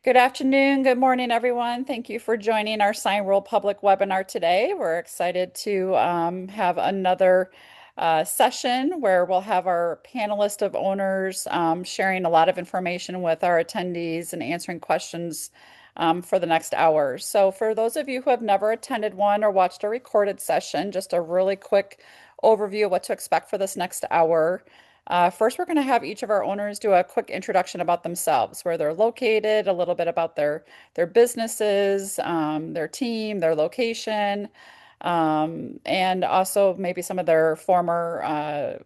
Good afternoon, good morning, everyone. Thank you for joining our Signworld public webinar today. We're excited to have another session where we'll have our panelist of owners sharing a lot of information with our attendees and answering questions for the next hour. So for those of you who have never attended one or watched a recorded session, just a really quick overview of what to expect for this next hour. First, we're going to have each of our owners do a quick introduction about themselves, where they're located, a little bit about their businesses, their team, their location, and also maybe some of their former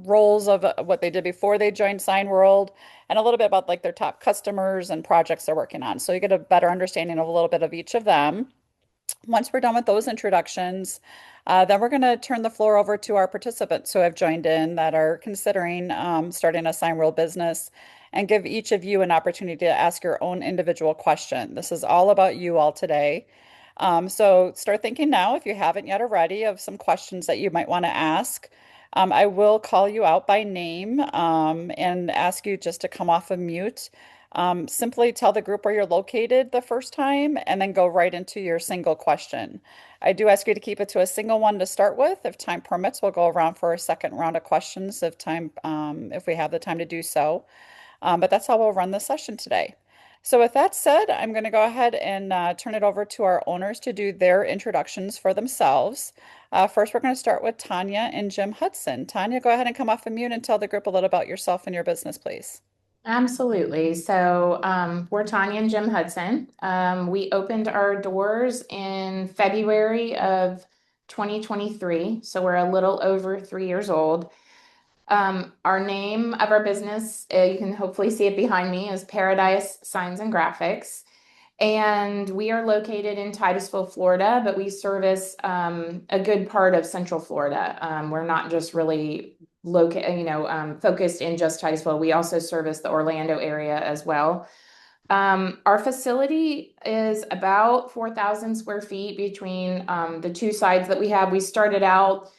roles of what they did before they joined Sign World, and a little bit about like their top customers and projects they're working on. So you get a better understanding of a little bit of each of them. Once we're done with those introductions, then we're going to turn the floor over to our participants who have joined in that are considering starting a sign world business and give each of you an opportunity to ask your own individual question. This is all about you all today. So start thinking now, if you haven't yet already, of some questions that you might want to ask. I will call you out by name and ask you just to come off of mute. Simply tell the group where you're located the first time and then go right into your single question. I do ask you to keep it to a single one to start with. If time permits, we'll go around for a second round of questions if we have the time to do so. But that's how we'll run the session today. So with that said, I'm going to go ahead and turn it over to our owners to do their introductions for themselves. First, we're going to start with Tanya and Jim Hudson. Tanya, go ahead and come off of mute and tell the group a little about yourself and your business, please. Absolutely. We're Tanya and Jim Hudson. We opened our doors in February of 2023, so we're a little over 3 years old. Our name of our business, you can hopefully see it behind me, is Paradise Signs and Graphics. And we are located in Titusville, Florida, but we service a good part of Central Florida. We're not just really focused in just Titusville. We also service the Orlando area as well. Our facility is about 4,000 square feet between the two sides that we have. We started out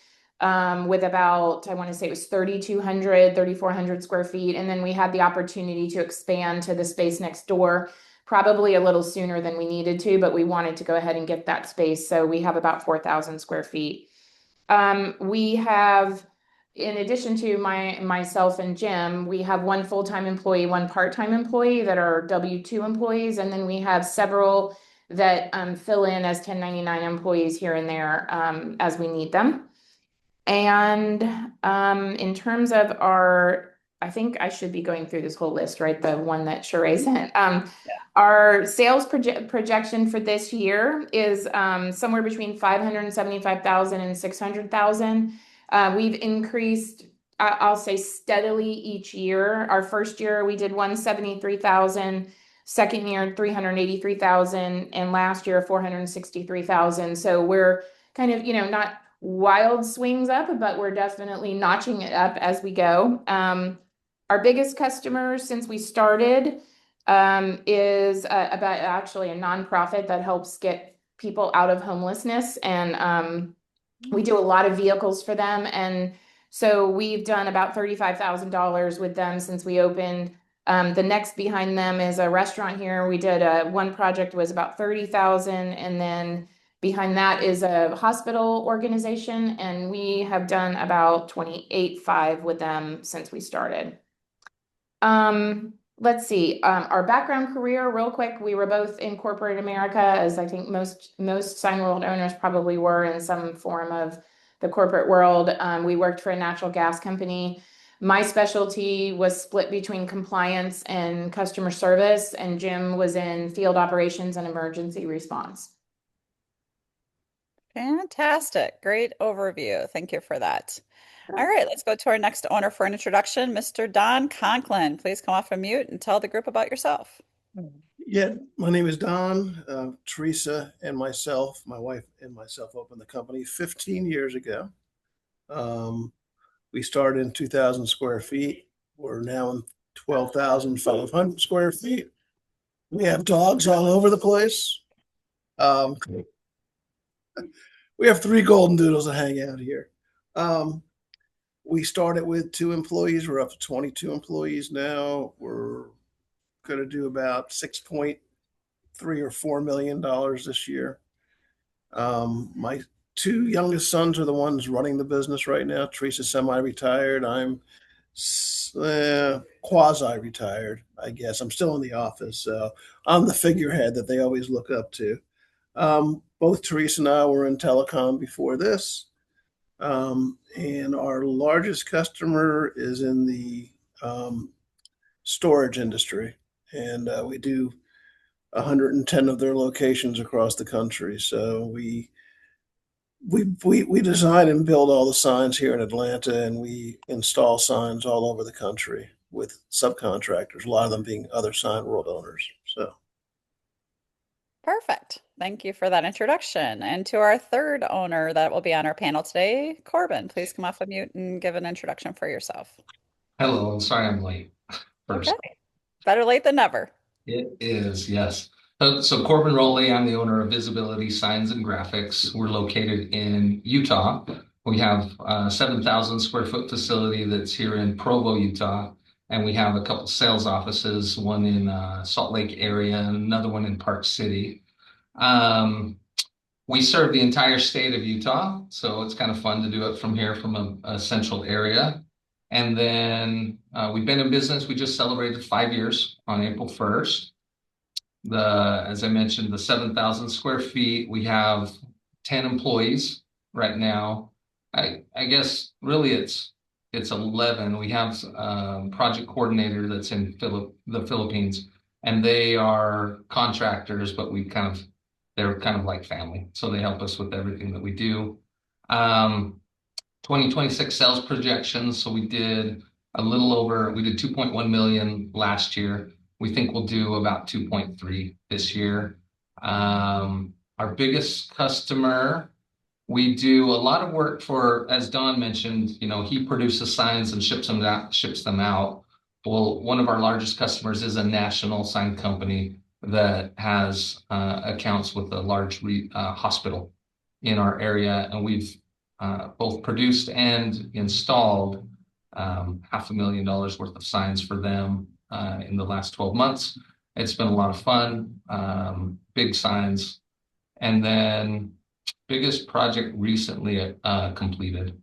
with about, I want to say it was 3,200, 3,400 square feet. And then we had the opportunity to expand to the space next door, probably a little sooner than we needed to, but we wanted to go ahead and get that space. So we have about 4,000 square feet. We have, in addition to myself and Jim, we have one full-time employee, one part-time employee that are W-2 employees, and then we have several that fill in as 1099 employees here and there as we need them. And in terms of I think I should be going through this whole list, right? The one that Sheree sent. Our sales projection for this year is somewhere between 575,000 and 600,000. We've increased, I'll say, steadily each year. Our first year we did 173,000, second year 383,000, and last year 463,000. So we're kind of, not wild swings up, but we're definitely notching it up as we go. Our biggest customer since we started is about actually a nonprofit that helps get people out of homelessness. And we do a lot of vehicles for them. And so we've done about $35,000 with them since we opened. The next behind them is a restaurant here. We did one project was about 30,000, and then behind that is a hospital organization, and we have done about 28.5 with them since we started. Let's see. Our background career, real quick. We were both in corporate America, as I think most Signworld owners probably were in some form of the corporate world. We worked for a natural gas company. My specialty was split between compliance and customer service, and Jim was in field operations and emergency response. Fantastic. Great overview. Thank you for that. All right, let's go to our next owner for an introduction, Mr. Don Conklin. Please come off of mute and tell the group about yourself. Yeah, my name is Don. Teresa and myself, my wife and myself opened the company 15 years ago. We started in 2,000 square feet. We're now in 12,500 square feet. We have dogs all over the place. We have 3 golden doodles that hang out here. We started with 2 employees. We're up to 22 employees now. We're going to do about 6.3 or 4 million dollars this year. My two youngest sons are the ones running the business right now. Teresa's semi-retired. I'm quasi-retired, I guess. I'm still in the office, so I'm the figurehead that they always look up to. Both Teresa and I were in telecom before this, and our largest customer is in the storage industry, and we do 110 of their locations across the country. So we design and build all the signs here in Atlanta, and we install signs all over the country with subcontractors, a lot of them being other Signworld owners. So Perfect. Thank you for that introduction. And to our third owner that will be on our panel today, Corbin, please come off of mute and give an introduction for yourself. Hello, sorry I'm late Okay. first. Better late than never. It is, yes. So Corbin Rowley, I'm the owner of Visibility Signs and Graphics. We're located in Utah. We have a 7,000 square foot facility that's here in Provo, Utah. And we have a couple sales offices, one in Salt Lake area and another one in Park City. We serve the entire state of Utah, so it's kind of fun to do it from here, from a central area. And then we've been in business. We just celebrated 5 years on April 1st. As I mentioned, the 7,000 square feet. We have 10 employees right now. I guess really it's 11. We have a project coordinator that's in the Philippines, and they are contractors, but they're kind of like family. So they help us with everything that we do. 2026 sales projections. So we did 2.1 million last year. We think we'll do about 2.3 this year. Our biggest customer, we do a lot of work for, as Don mentioned, he produces signs and ships them out. Well, one of our largest customers is a national sign company that has accounts with a large hospital in our area, and we've both produced and installed $500,000 worth of signs for them in the last 12 months. It's been a lot of fun, big signs. And then biggest project recently completed.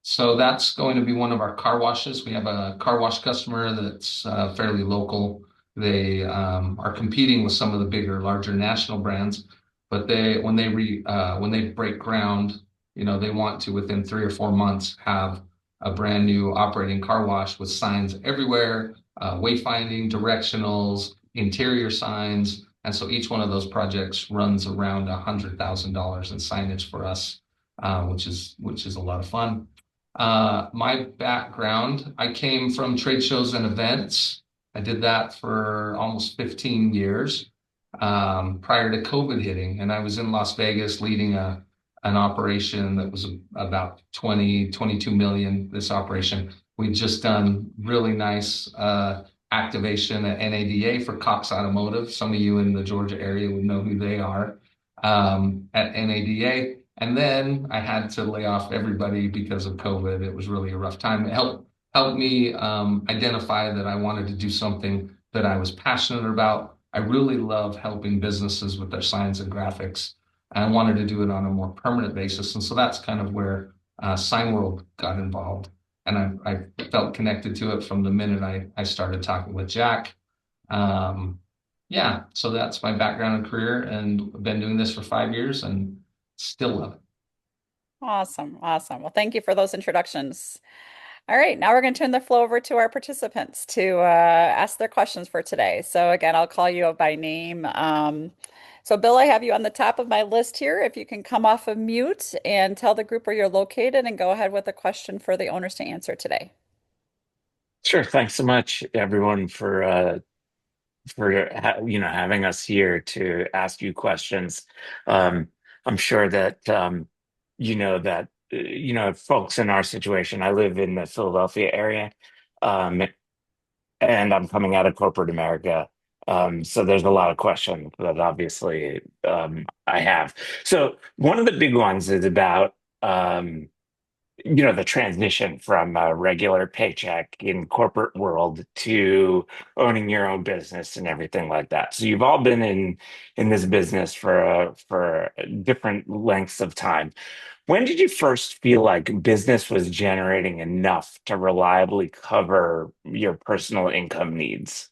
So that's going to be one of our car washes. We have a car wash customer that's fairly local. They are competing with some of the bigger, larger national brands, but when they break ground, they want to, within 3 or 4 months, have a brand new operating car wash with signs everywhere, wayfinding, directionals, interior signs. And so each one of those projects runs around $100,000 in signage for us, which is a lot of fun. My background, I came from trade shows and events. I did that for almost 15 years prior to COVID hitting. And I was in Las Vegas leading an operation that was about 22 million, this operation. We'd just done really nice activation at NADA for Cox Automotive. Some of you in the Georgia area would know who they are at NADA. And then I had to lay off everybody because of COVID. It was really a rough time. It helped me identify that I wanted to do something that I was passionate about. I really love helping businesses with their signs and graphics. I wanted to do it on a more permanent basis. And so that's kind of where Signworld got involved. And I felt connected to it from the minute I started talking with Jack. Yeah, so that's my background and career, and I've been doing this for 5 years and still love it. Awesome. Awesome. Well, thank you for those introductions. All right, now we're going to turn the floor over to our participants to ask their questions for today. So again, I'll call you by name. So Bill, I have you on the top of my list here. If you can come off of mute and tell the group where you're located and go ahead with a question for the owners to answer today. Sure. Thanks so much, everyone, for having us here to ask you questions. I'm sure that folks in our situation. I live in the Philadelphia area, and I'm coming out of corporate America. So there's a lot of questions that obviously I have. So one of the big ones is about the transition from a regular paycheck in corporate world to owning your own business and everything like that. So you've all been in this business for different lengths of time. When did you first feel like business was generating enough to reliably cover your personal income needs?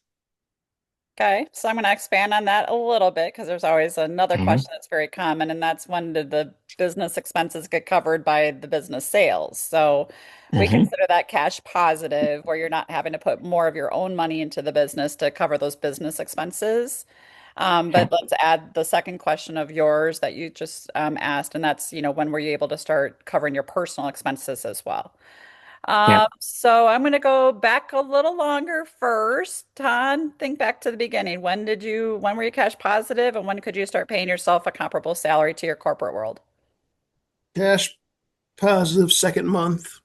Okay, so I'm going to expand on that a little bit because there's always another Hmm. question that's very common, and that's when did the business expenses get covered by the business sales? So we Hmm. consider that cash positive, where you're not having to put more of your own money into the business to cover those business expenses. But let's add the second question of yours that you just asked, and that's, when were you able to start covering your personal expenses as well? Yeah. So I'm going to go back a little longer first. Ton, think back to the beginning. When were you cash positive and when could you start paying yourself a comparable salary to your corporate world? Cash positive second month,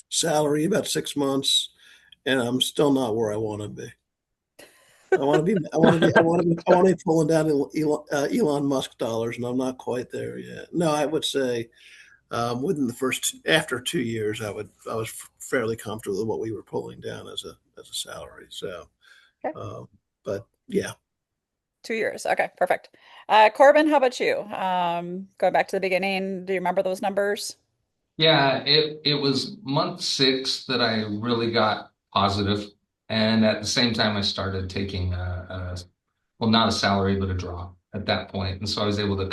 salary about 6 months, and I'm still not where I want to be. I want to be. I want to be. I want to be. I want to be pulling down Elon Musk dollars, and I'm not quite there yet. No, I would say within the first after 2 years, I was fairly comfortable with what we were pulling down as a salary. So, Okay. um, but yeah, 2 years. Okay, perfect. Corbin, how about you? Going back to the beginning, do you remember those numbers? Yeah, it was month 6 that I really got positive, and at the same time I started taking well, not a salary but a draw at that point, and so I was able to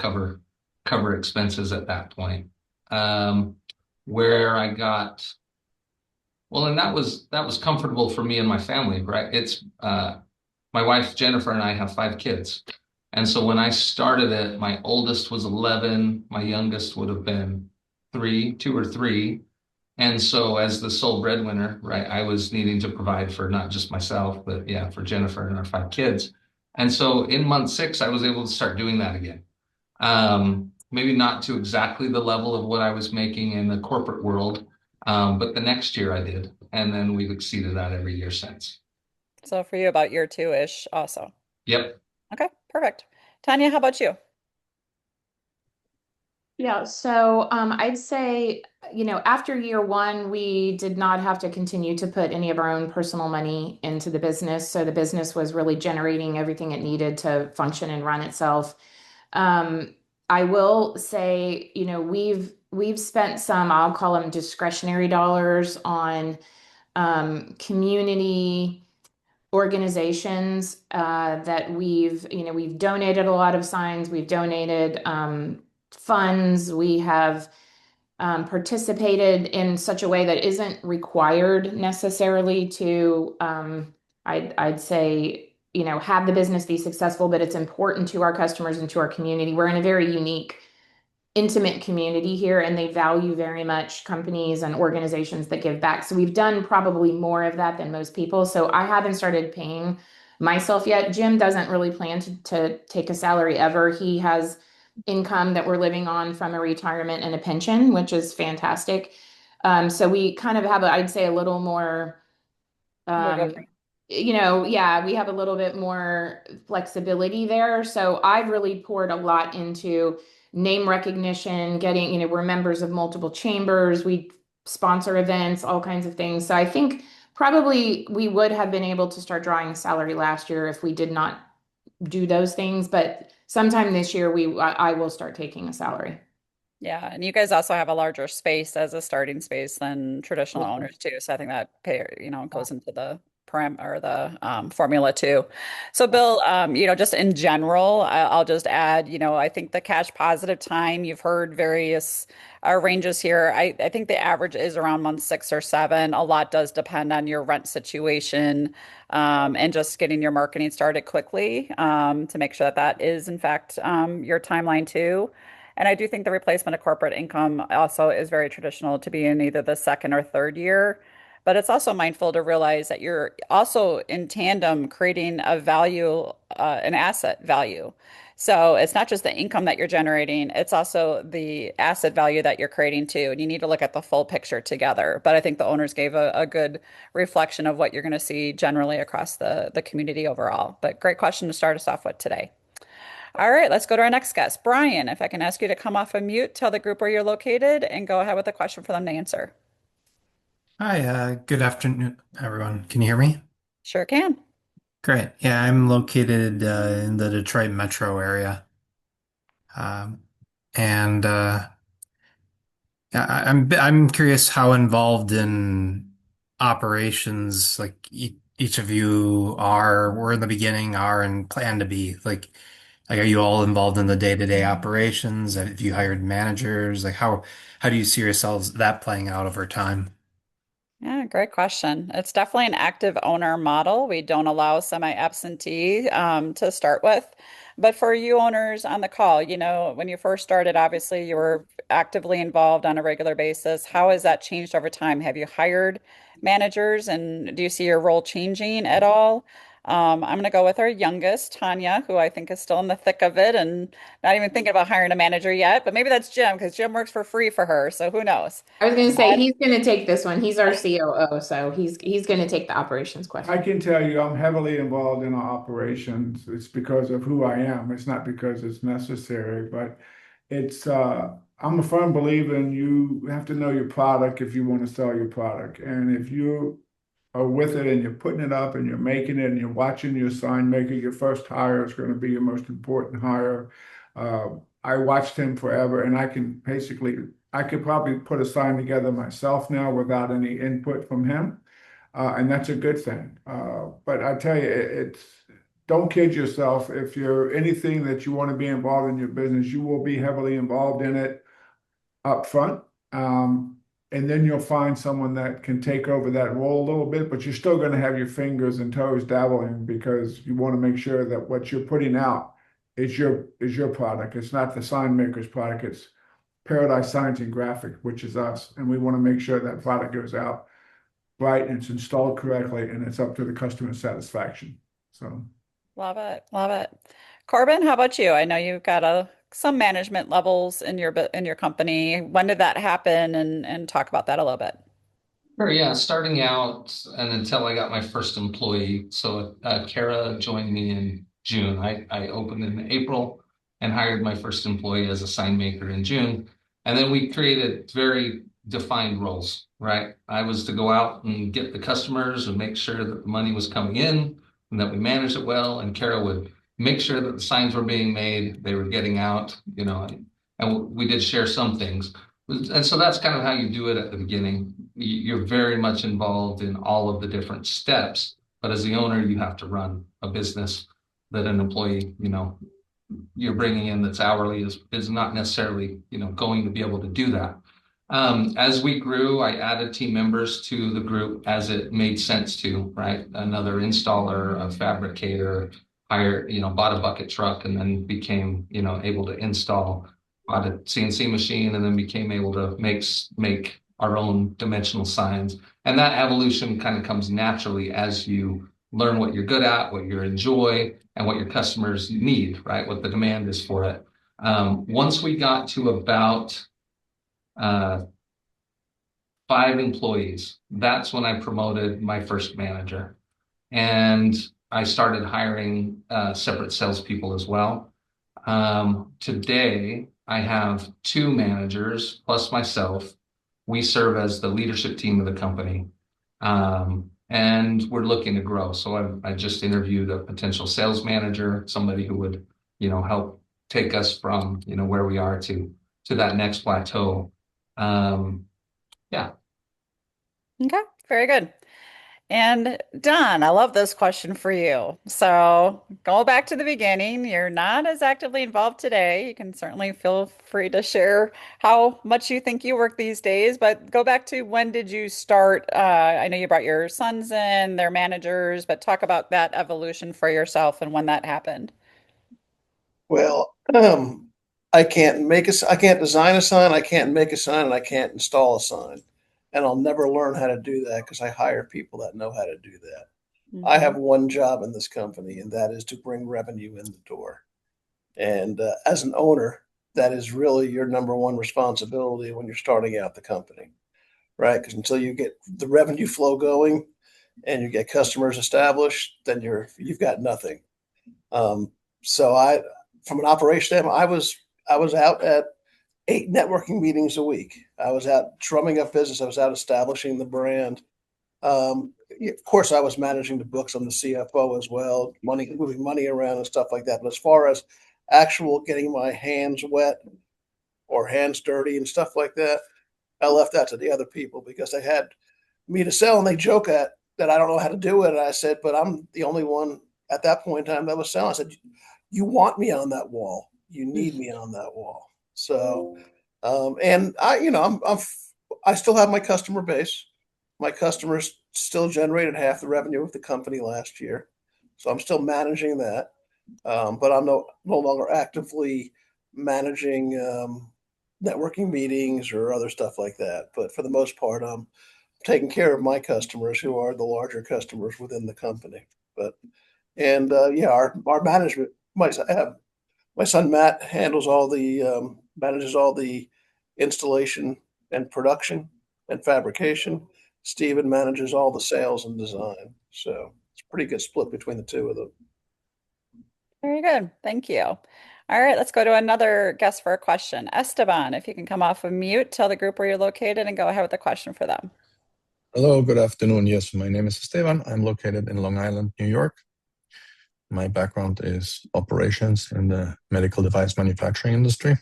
cover expenses at that point. Um, where I got well, and that was comfortable for me and my family, right? It's my wife Jennifer and I have 5 kids, and so when I started it, my oldest was 11, my youngest would have been 2 or 3. And so, as the sole breadwinner, right, I was needing to provide for not just myself, but yeah, for Jennifer and our 5 kids. And so, in month 6, I was able to start doing that again. Maybe not to exactly the level of what I was making in the corporate world, but the next year I did. And then we've exceeded that every year since. So for you, about year two-ish also. Yep. Okay, perfect. Tanya, how about you? Yeah, so I'd say, after year one, we did not have to continue to put any of our own personal money into the business. So the business was really generating everything it needed to function and run itself. Um, I will say, we've spent some, I'll call them discretionary dollars on community organizations that we've donated a lot of signs, we've donated funds, we have participated in such a way that isn't required necessarily to, I'd say, have the business be successful, but it's important to our customers and to our community. We're in a very unique intimate community here, and they value very much companies and organizations that give back. So we've done probably more of that than most people. So I haven't started paying myself yet. Jim doesn't really plan to take a salary ever. He has income that we're living on from a retirement and a pension, which is fantastic. So we kind of have, I'd say, a little more Wiggle um, room. yeah, we have a little bit more flexibility there. So I've really poured a lot into name recognition, getting, we're members of multiple chambers, we sponsor events, all kinds of things. So I think probably we would have been able to start drawing a salary last year if we did not do those things. But sometime this year, I will start taking a salary. Yeah, and you guys also have a larger space as a starting space than traditional owners too. So I think that goes into the or the formula too. So Bill, just in general, I'll just add, I think the cash positive time, you've heard various ranges here. I think the average is around month 6 or 7. A lot does depend on your rent situation, and just getting your marketing started quickly, to make sure that that is in fact your timeline too. And I do think the replacement of corporate income also is very traditional to be in either the second or third year. But it's also mindful to realize that you're also in tandem creating a value, an asset value. So it's not just the income that you're generating, it's also the asset value that you're creating too. And you need to look at the full picture together. But I think the owners gave a good reflection of what you're going to see generally across the community overall. But great question to start us off with today. All right, let's go to our next guest. Brian, if I can ask you to come off of mute, tell the group where you're located, and go ahead with a question for them to answer. Hi, good afternoon, everyone. Can you hear me? Sure can. Great. Yeah, I'm located in the Detroit metro area. Um, and I'm curious how involved in operations like each of you are, were in the beginning, are, and plan to be. Like are you all involved in the day-to-day operations? Have you hired managers? Like how do you see yourselves that playing out over time? Yeah, great question. It's definitely an active owner model. We don't allow semi-absentee to start with. But for you owners on the call, when you first started, obviously you were actively involved on a regular basis. How has that changed over time? Have you hired managers and do you see your role changing at all? I'm going to go with our youngest, Tanya, who I think is still in the thick of it and not even thinking about hiring a manager yet. But maybe that's Jim because Jim works for free for her. So who knows? I was going to say he's going to take this one. He's our COO, so he's going to take the operations I question. can tell you I'm heavily involved in our operations. It's because of who I am. It's not because it's necessary, but it's I'm a firm believer in you have to know your product if you want to sell your product. And if you are with it and you're putting it up and you're making it and you're watching your sign maker, your first hire is going to be your most important hire. I watched him forever and I could probably put a sign together myself now without any input from him. And that's a good thing. But I tell you, it's don't kid yourself. If you're anything that you want to be involved in your business, you will be heavily involved in it up front. And then you'll find someone that can take over that role a little bit, but you're still going to have your fingers and toes dabbling because you want to make sure that what you're putting out is your product. It's not the sign maker's product. It's Paradise Signs and Graphic, which is us. And we want to make sure that product goes out right and it's installed correctly and it's up to the customer satisfaction. So Love it. Love it. Corbin, how about you? I know you've got some management levels in your company. When did that happen? And talk about that a little bit. Sure, yeah, starting out and until I got my first employee. So Kara joined me in June. I opened in April and hired my first employee as a sign maker in June. And then we created very defined roles, right? I was to go out and get the customers and make sure that the money was coming in and that we managed it well. And Kara would make sure that the signs were being made, they were getting out, and we did share some things. And so that's kind of how you do it at the beginning. You're very much involved in all of the different steps, but as the owner, you have to run a business that an employee, you're bringing in that's hourly is not necessarily, going to be able to do that. As we grew, I added team members to the group as it made sense to, right? Another installer, a fabricator, bought a bucket truck and then became, able to install, bought a CNC machine and then became able to make our own dimensional signs. And that evolution kind of comes naturally as you learn what you're good at, what you enjoy, and what your customers need, right? What the demand is for it. Once we got to about 5 employees, that's when I promoted my first manager. And I started hiring separate salespeople as well. Today, I have 2 managers plus myself. We serve as the leadership team of the company. And we're looking to grow. So I just interviewed a potential sales manager, somebody who would, help take us from, where we are to that next plateau. Yeah. Okay, very good. And Don, I love this question for you. So, go back to the beginning. You're not as actively involved today. You can certainly feel free to share how much you think you work these days, but go back to when did you start? I know you brought your sons in, their managers, but talk about that evolution for yourself and when that happened. Well, I can't design a sign, I can't make a sign, and I can't install a sign. And I'll never learn how to do that because I hire people that know how to do that. I have Mhm. one job in this company, and that is to bring revenue in the door. And as an owner, that is really your number one responsibility when you're starting out the company, right? Because until you get the revenue flow going and you get customers established, then you've got nothing. Um, so from an operation standpoint, I was out at 8 networking meetings a week. I was out drumming up business. I was out establishing the brand. Of course, I was managing the books. I'm the CFO as well, moving money around and stuff like that. But as far as actual getting my hands wet or hands dirty and stuff like that, I left that to the other people because they had me to sell and they joke at that I don't know how to do it. And I said, but I'm the only one at that point in time that was selling. I said, you want me on that wall. You need me on that wall. So, and I, I still have my customer base. My customers still generated half the revenue of the company last year. So I'm still managing that. But I'm no longer actively managing networking meetings or other stuff like that. But for the most part, I'm taking care of my customers who are the larger customers within the company. But and yeah, our management, my son Matt handles all the manages all the installation and production and fabrication. Steven manages all the sales and design. So it's a pretty good split between the two of them. Very good. Thank you. All right, let's go to another guest for a question. Esteban, if you can come off of mute, tell the group where you're located and go ahead with the question for them. Hello, good afternoon. Yes, my name is Esteban. I'm located in Long Island, New York. My background is operations in the medical device manufacturing industry.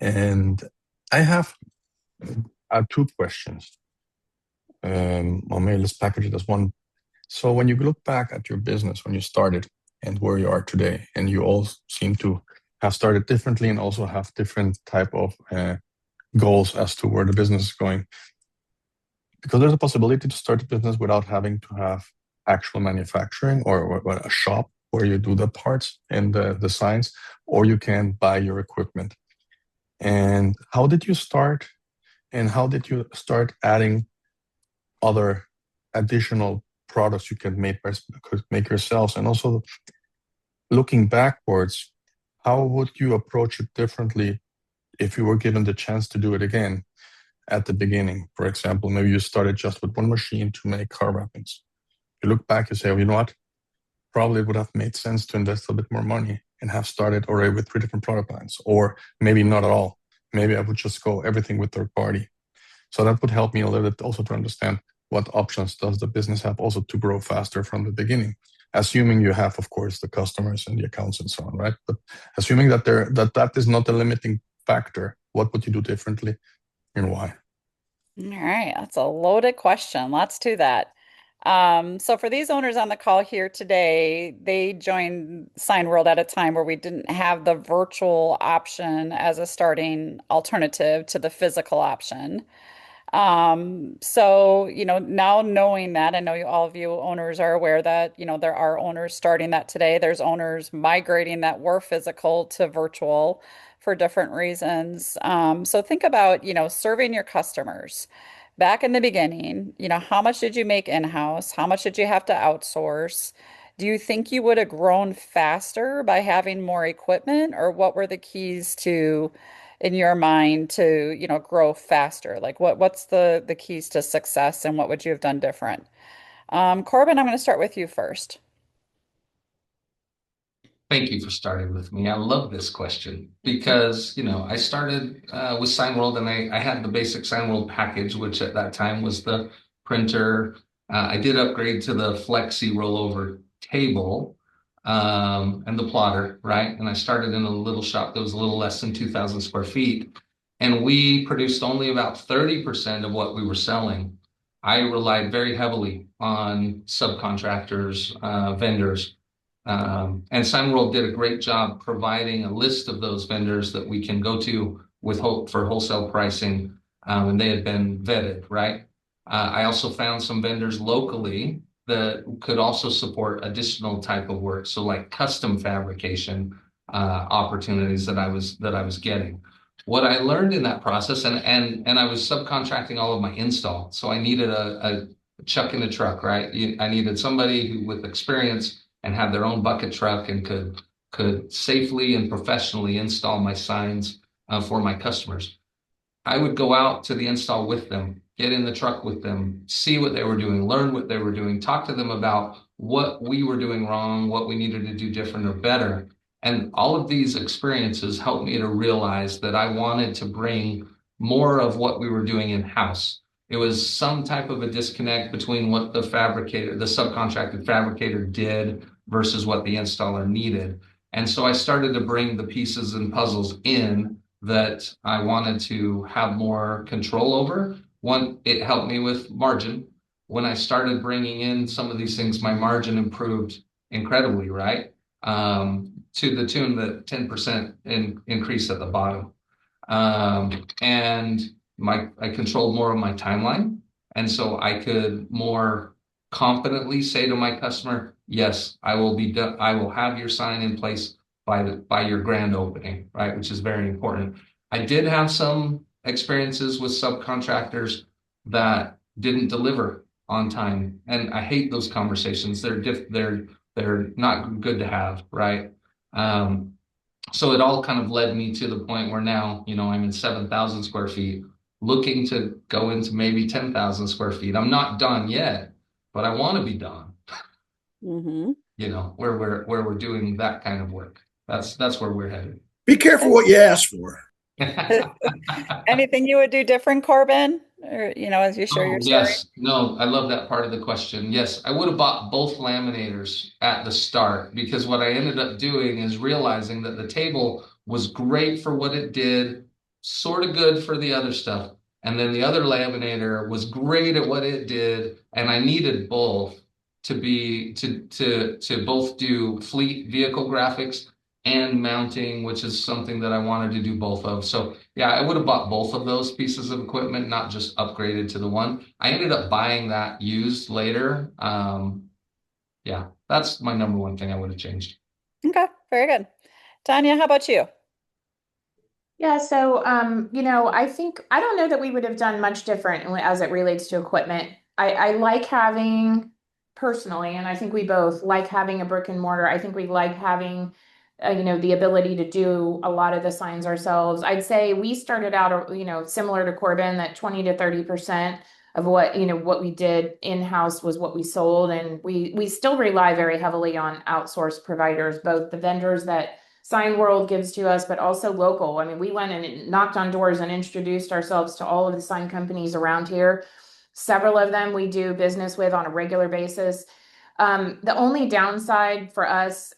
And I have two questions. Well, maybe let's package it as one. So when you look back at your business, when you started and where you are today, and you all seem to have started differently and also have different type of goals as to where the business is going, because there's a possibility to start a business without having to have actual manufacturing or a shop where you do the parts and the designs, or you can buy your equipment. And how did you start? And how did you start adding other additional products you can make yourselves? And also looking backwards, how would you approach it differently if you were given the chance to do it again at the beginning? For example, maybe you started just with one machine to make car wrappings. You look back, you say, well, you know what? Probably it would have made sense to invest a bit more money and have started already with 3 different product lines, or maybe not at all. Maybe I would just go everything with third party. So that would help me a little bit also to understand what options does the business have also to grow faster from the beginning, assuming you have, of course, the customers and the accounts and so on, right? But assuming that that is not a limiting factor, what would you do differently and why? All right, that's a loaded question. Lots to that. So for these owners on the call here today, they joined Signworld at a time where we didn't have the virtual option as a starting alternative to the physical option. So, now knowing that, I know all of you owners are aware that, there are owners starting that today. There's owners migrating that were physical to virtual for different reasons. So think about, serving your customers. Back in the beginning, how much did you make in-house? How much did you have to outsource? Do you think you would have grown faster by having more equipment, or what were the keys to, in your mind, to, grow faster? Like what's the keys to success, and what would you have done different? Corbin, I'm going to start with you first. Thank you for starting with me. I love this question because, I started with Signworld, and I had the basic Signworld package, which at that time was the printer. I did upgrade to the Flexi rollover table and the plotter, right? And I started in a little shop that was a little less than 2,000 square feet. And we produced only about 30% of what we were selling. I relied very heavily on subcontractors, vendors. And Signworld did a great job providing a list of those vendors that we can go to with hope for wholesale pricing, and they had been vetted, right? I also found some vendors locally that could also support additional type of work, so like custom fabrication opportunities that I was getting. What I learned in that process, and I was subcontracting all of my install, so I needed a chuck in the truck, right? I needed somebody who with experience and had their own bucket truck and could safely and professionally install my signs for my customers. I would go out to the install with them, get in the truck with them, see what they were doing, learn what they were doing, talk to them about what we were doing wrong, what we needed to do different or better. And all of these experiences helped me to realize that I wanted to bring more of what we were doing in-house. It was some type of a disconnect between what the subcontracted fabricator did versus what the installer needed. And so I started to bring the pieces and puzzles in that I wanted to have more control over. One, it helped me with margin. When I started bringing in some of these things, my margin improved incredibly, right? To the tune that 10% increase at the bottom. And I controlled more of my timeline. And so I could more confidently say to my customer, yes, I will have your sign in place by your grand opening, right? Which is very important. I did have some experiences with subcontractors that didn't deliver on time. And I hate those conversations. They're not good to have, right? So it all kind of led me to the point where now, I'm in 7,000 square feet, looking to go into maybe 10,000 square feet. I'm not done yet, but I want to be done. Mm-hmm. Where we're doing that kind of work. That's where we're headed. Be careful what you ask for. Anything you would do different, Corbin? Or, as you share your story? Yes. No, I love that part of the question. Yes, I would have bought both laminators at the start because what I ended up doing is realizing that the table was great for what it did, sort of good for the other stuff. And then the other laminator was great at what it did, and I needed both to both do fleet vehicle graphics and mounting, which is something that I wanted to do both of. So yeah, I would have bought both of those pieces of equipment, not just upgraded to the one. I ended up buying that used later. Yeah, that's my number one thing I would have changed. Okay, very good. Tanya, how about you? Yeah, so I think I don't know that we would have done much different as it relates to equipment. I like having personally, and I think we both like having a brick and mortar. I think we like having the ability to do a lot of the signs ourselves. I'd say we started out, similar to Corbin, that 20 to 30% of what we did in-house was what we sold. And we still rely very heavily on outsourced providers, both the vendors that Signworld gives to us, but also local. I mean, we went and knocked on doors and introduced ourselves to all of the sign companies around here. Several of them we do business with on a regular basis. The only downside for us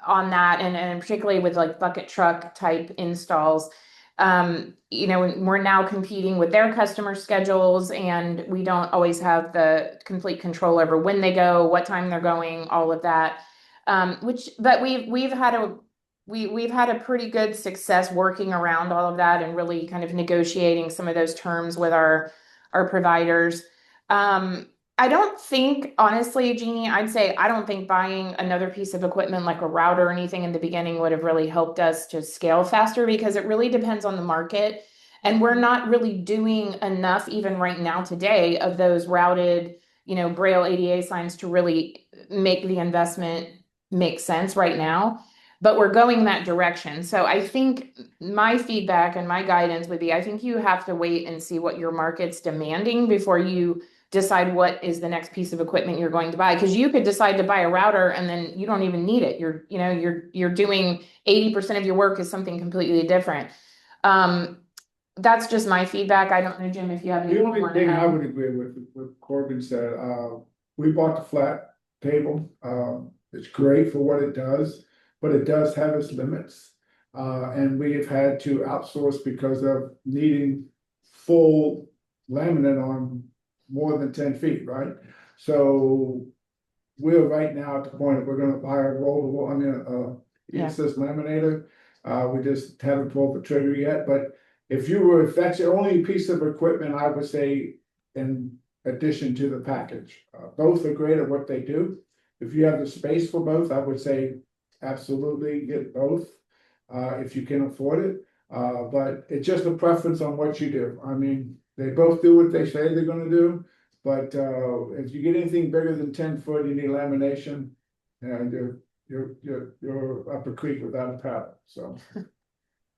on that, and particularly with like bucket truck type installs, we're now competing with their customer schedules, and we don't always have the complete control over when they go, what time they're going, all of that. But we've had a pretty good success working around all of that and really kind of negotiating some of those terms with our providers. I don't think, honestly, Jeannie, I'd say I don't think buying another piece of equipment like a router or anything in the beginning would have really helped us to scale faster because it really depends on the market. And we're not really doing enough, even right now today, of those routed, Braille ADA signs to really make the investment make sense right now. But we're going that direction. So I think my feedback and my guidance would be, I think you have to wait and see what your market's demanding before you decide what is the next piece of equipment you're going to buy. Because you could decide to buy a router and then you don't even need it. You're doing 80% of your work is something completely different. That's just my feedback. I don't know, Jim, if you have anything. The only thing I would agree with what Corbin said, we bought the flat table. It's great for what it does, but it does have its limits. And we have had to outsource because of needing full laminate on more than 10 feet, right? So we're right now at the point that we're gonna buy a rollable, ESS laminator. We just haven't pulled the trigger yet, but if that's your only piece of equipment, I would say in addition to the package, both are great at what they do. If you have the space for both, I would say absolutely get both, if you can afford it. But it's just a preference on what you do. I mean, they both do what they say they're gonna do, but if you get anything bigger than 10 foot, you need lamination, and you're up a creek without a paddle, so.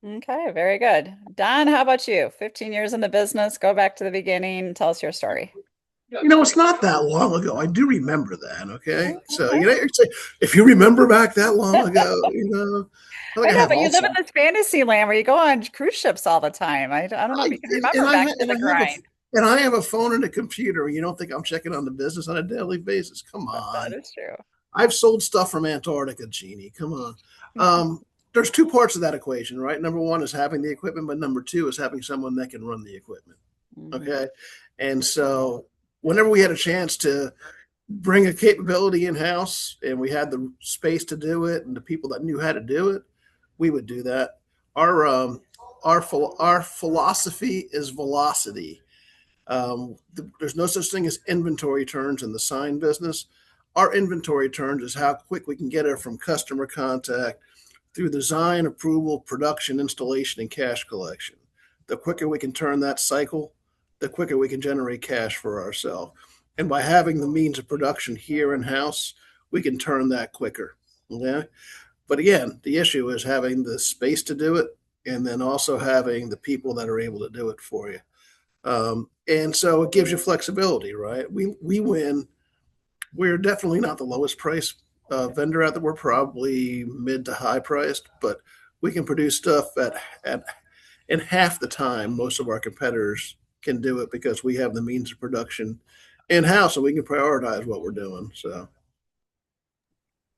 Okay, very good. Don, how about you? 15 years in the business, go back to the beginning, tell us your story. It's not that long ago. I do remember that. Okay. So, Okay. you're saying, if you remember back that long ago, I I think I know, have but you live in also. this fantasy land where you go on cruise ships all the time. I don't know if I, you can and remember I back ha- into the grind. and I have a phone and a computer. You don't think I'm checking on the business on a daily basis? Come That on. is true. I've sold stuff from Antarctica, Jeannie. Come on. There's two parts of that equation, right? Number one is having the equipment, but number two is having someone that can run the equipment. Mhm. Okay. And so whenever we had a chance to bring a capability in house and we had the space to do it and the people that knew how to do it, we would do that. Our our philosophy is velocity. There's no such thing as inventory turns in the sign business. Our inventory turns is how quick we can get it from customer contact through design, approval, production, installation, and cash collection. The quicker we can turn that cycle, the quicker we can generate cash for ourselves. And by having the means of production here in house, we can turn that quicker. Okay. But again, the issue is having the space to do it and then also having the people that are able to do it for you. And so it gives you flexibility, right? We win. We're definitely not the lowest price vendor out there. We're probably mid to high priced, but we can produce stuff at in half the time most of our competitors can do it because we have the means of production in house and we can prioritize what we're doing. So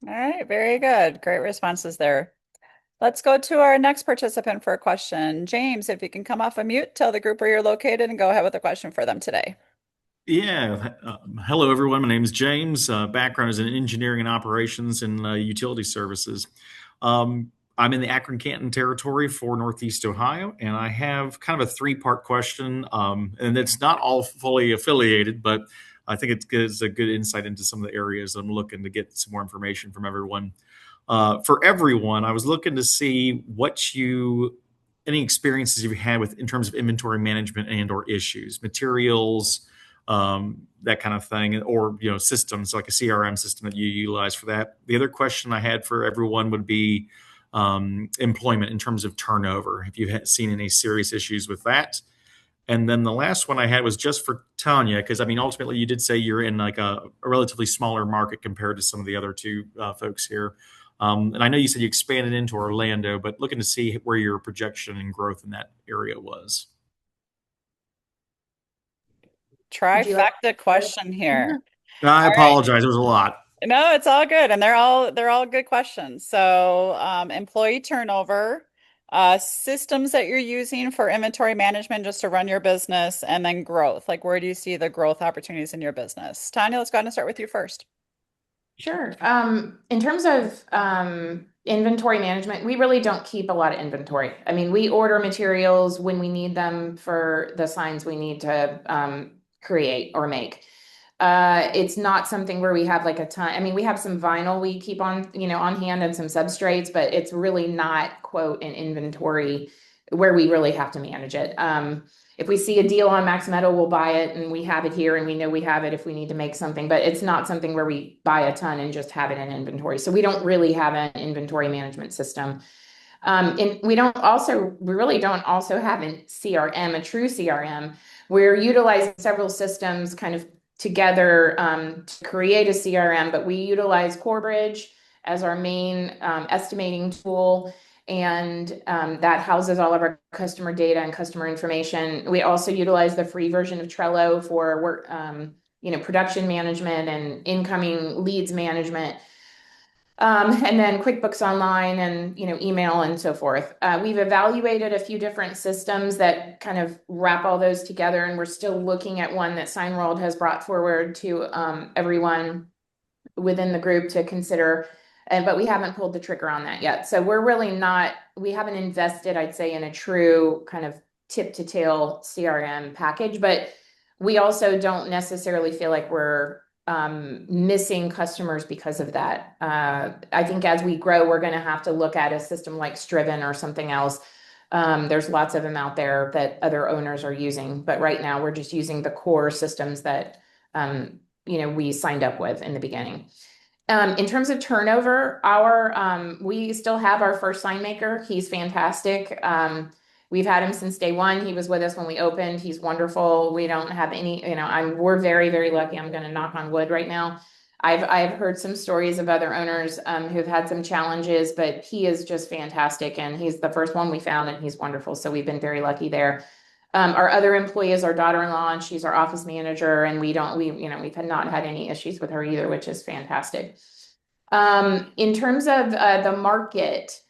All right, very good. Great responses there. Let's go to our next participant for a question. James, if you can come off of mute, tell the group where you're located and go ahead with a question for them today. Yeah. Hello, everyone. My name is James. Background is in engineering and operations and utility services. I'm in the Akron-Canton territory for Northeast Ohio, and I have kind of a three-part question. And it's not all fully affiliated, but I think it gives a good insight into some of the areas I'm looking to get some more information from everyone. For everyone, I was looking to see any experiences you've had with in terms of inventory management and or issues, materials, that kind of thing, or systems like a CRM system that you utilize for that. The other question I had for everyone would be employment in terms of turnover. Have you seen any serious issues with that? And then the last one I had was just for Tanya, because ultimately you did say you're in like a relatively smaller market compared to some of the other two folks here. And I know you said you expanded into Orlando, but looking to see where your projection and growth in that area was. Would you like Trifecta question here. I All right. apologize. It was a lot. No, it's all good, and they're all good questions. So, employee turnover, systems that you're using for inventory management just to run your business, and then growth. Like, where do you see the growth opportunities in your business? Tanya, let's go ahead and start with you first. Sure. In terms of inventory management, we really don't keep a lot of inventory. I mean, we order materials when we need them for the signs we need to create or make. It's not something where we have like a ton. I mean, we have some vinyl we keep on, on hand and some substrates, but it's really not, quote, an inventory where we really have to manage it. If we see a deal on Max Metal, we'll buy it and we have it here and we know we have it if we need to make something, but it's not something where we buy a ton and just have it in inventory. So we don't really have an inventory management system. And we really don't also have a CRM, a true CRM. We're utilizing several systems kind of together to create a CRM, but we utilize Corebridge as our main estimating tool. And that houses all of our customer data and customer information. We also utilize the free version of Trello for work, production management and incoming leads management. And then QuickBooks Online and email and so forth. We've evaluated a few different systems that kind of wrap all those together, and we're still looking at one that Signworld has brought forward to everyone within the group to consider. But we haven't pulled the trigger on that yet. So we haven't invested, I'd say, in a true kind of tip to tail CRM package, but we also don't necessarily feel like we're missing customers because of that. I think as we grow, we're going to have to look at a system like Striven or something else. There's lots of them out there that other owners are using, but right now we're just using the core systems that we signed up with in the beginning. In terms of turnover, we still have our first sign maker. He's fantastic. We've had him since day one. He was with us when we opened. He's wonderful. We don't have any, we're very, very lucky. I'm going to knock on wood right now. I've heard some stories of other owners who've had some challenges, but he is just fantastic. And he's the first one we found, and he's wonderful. So we've been very lucky there. Our other employee is our daughter-in-law, and she's our office manager, and we've not had any issues with her either, which is fantastic. In terms of the market,